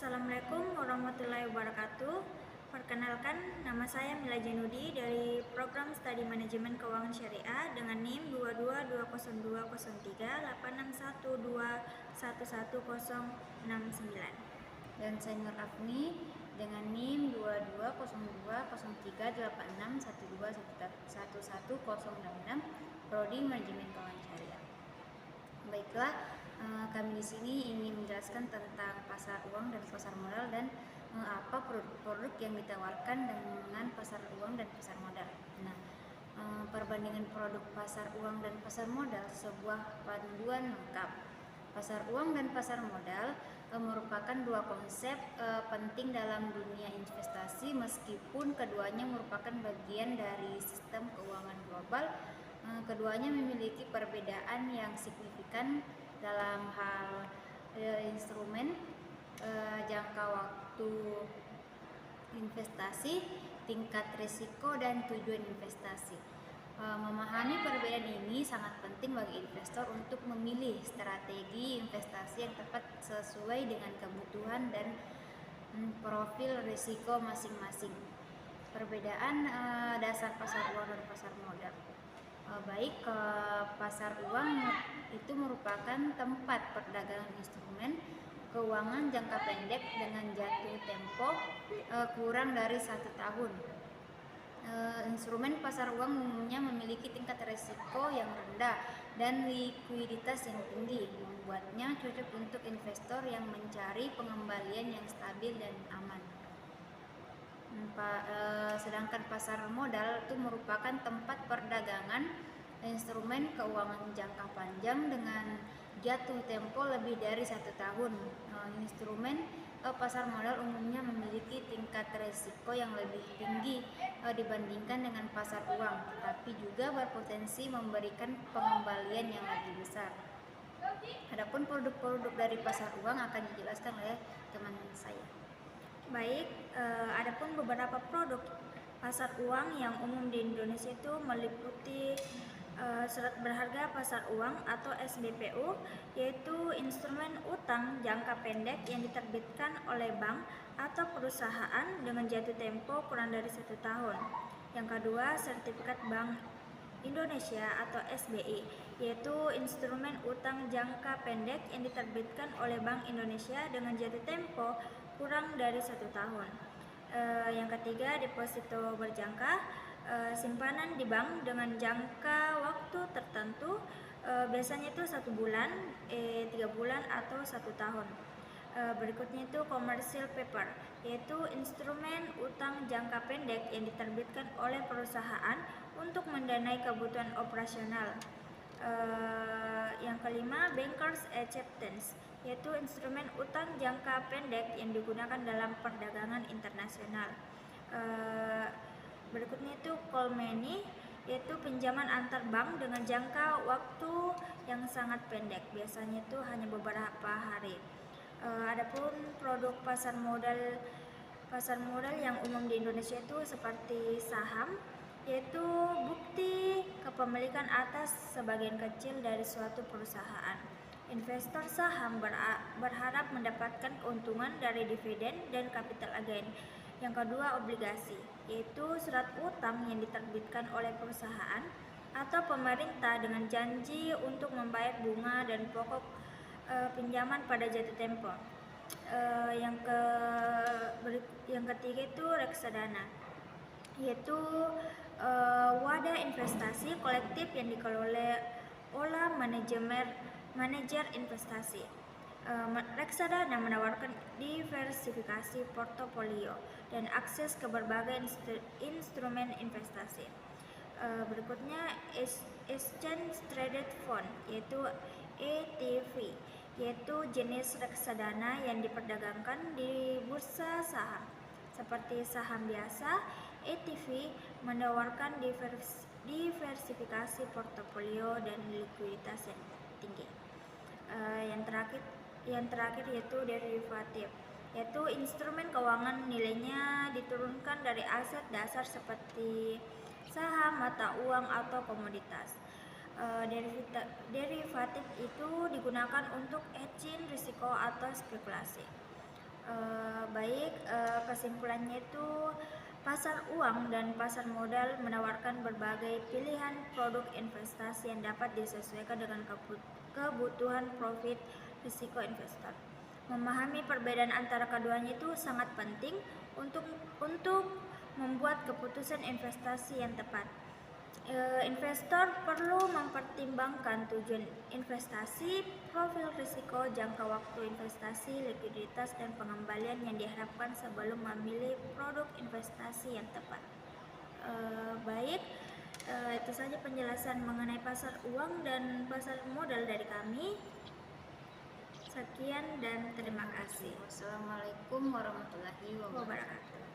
Assalamualaikum warahmatullahi wabarakatuh. Perkenalkan, nama saya Mila Janudi dari Program Studi Manajemen Keuangan Syariah dengan NIM 2202038612111069. Dan saya Nur Afni dengan NIM 2202038612111066 Prodi Manajemen Keuangan Syariah. Baiklah, kami di sini ingin menjelaskan tentang pasar uang dan pasar modal dan apa produk-produk yang ditawarkan dengan pasar uang dan pasar modal. Nah, perbandingan produk pasar uang dan pasar modal sebuah panduan lengkap. Pasar uang dan pasar modal merupakan dua konsep penting dalam dunia investasi, meskipun keduanya merupakan bagian dari sistem keuangan global. Keduanya memiliki perbedaan yang signifikan dalam hal instrumen, jangka waktu investasi, tingkat risiko, dan tujuan investasi. Memahami perbedaan ini sangat penting bagi investor untuk memilih strategi investasi yang tepat sesuai dengan kebutuhan dan profil risiko masing-masing. Perbedaan dasar pasar uang dan pasar modal. Baik, pasar uang itu merupakan tempat perdagangan instrumen keuangan jangka pendek dengan jatuh tempo kurang dari 1 tahun. Instrumen pasar uang umumnya memiliki tingkat risiko yang rendah dan likuiditas yang tinggi, membuatnya cocok untuk investor yang mencari pengembalian yang stabil dan aman. Sedangkan pasar modal itu merupakan tempat perdagangan instrumen keuangan jangka panjang dengan jatuh tempo lebih dari 1 tahun. Instrumen pasar modal umumnya memiliki tingkat risiko yang lebih tinggi dibandingkan dengan pasar uang, tetapi juga berpotensi memberikan pengembalian yang lebih besar. Adapun produk-produk dari pasar uang akan dijelaskan oleh teman saya. Baik, adapun beberapa produk pasar uang yang umum di Indonesia itu meliputi surat berharga pasar uang atau SBPU, yaitu instrumen utang jangka pendek yang diterbitkan oleh bank atau perusahaan dengan jatuh tempo kurang dari 1 tahun. Yang kedua, sertifikat Bank Indonesia atau SBI, yaitu instrumen utang jangka pendek yang diterbitkan oleh Bank Indonesia dengan jatuh tempo kurang dari 1 tahun. Yang ketiga, deposito berjangka, simpanan di bank dengan jangka waktu tertentu, biasanya itu 1 bulan, 3 bulan atau 1 tahun. Berikutnya itu commercial paper, yaitu instrumen utang jangka pendek yang diterbitkan oleh perusahaan untuk mendanai kebutuhan operasional. Yang kelima, bankers acceptance, yaitu instrumen utang jangka pendek yang digunakan dalam perdagangan internasional. Berikutnya itu call money, yaitu pinjaman antar bank dengan jangka waktu yang sangat pendek, biasanya itu hanya beberapa hari. Adapun produk pasar modal yang umum di Indonesia itu seperti saham, yaitu bukti kepemilikan atas sebagian kecil dari suatu perusahaan. Investor saham berharap mendapatkan keuntungan dari dividen dan capital gain. Yang kedua, obligasi, yaitu surat utang yang diterbitkan oleh perusahaan atau pemerintah dengan janji untuk membayar bunga dan pokok pinjaman pada jatuh tempo. Yang ketiga itu reksadana, yaitu wadah investasi kolektif yang dikelola oleh manajer investasi. Reksadana menawarkan diversifikasi portofolio dan akses ke berbagai instrumen investasi. Berikutnya Exchange Traded Fund, yaitu ETF, yaitu jenis reksadana yang diperdagangkan di bursa saham. Seperti saham biasa, ETF menawarkan diversifikasi portofolio dan likuiditas yang tinggi. Yang terakhir yaitu derivatif, yaitu instrumen keuangan nilainya diturunkan dari aset dasar seperti saham, mata uang, atau komoditas. Derivatif itu digunakan untuk hedging risiko atau spekulasi. Kesimpulannya itu pasar uang dan pasar modal menawarkan berbagai pilihan produk investasi yang dapat disesuaikan dengan kebutuhan profit risiko investor. Memahami perbedaan antara keduanya itu sangat penting untuk membuat keputusan investasi yang tepat. Investor perlu mempertimbangkan tujuan investasi, profil risiko, jangka waktu investasi, likuiditas, dan pengembalian yang diharapkan sebelum memilih produk investasi yang tepat. Itu saja penjelasan mengenai pasar uang dan pasar modal dari kami. Sekian dan terima kasih. Wassalamualaikum warahmatullahi wabarakatuh.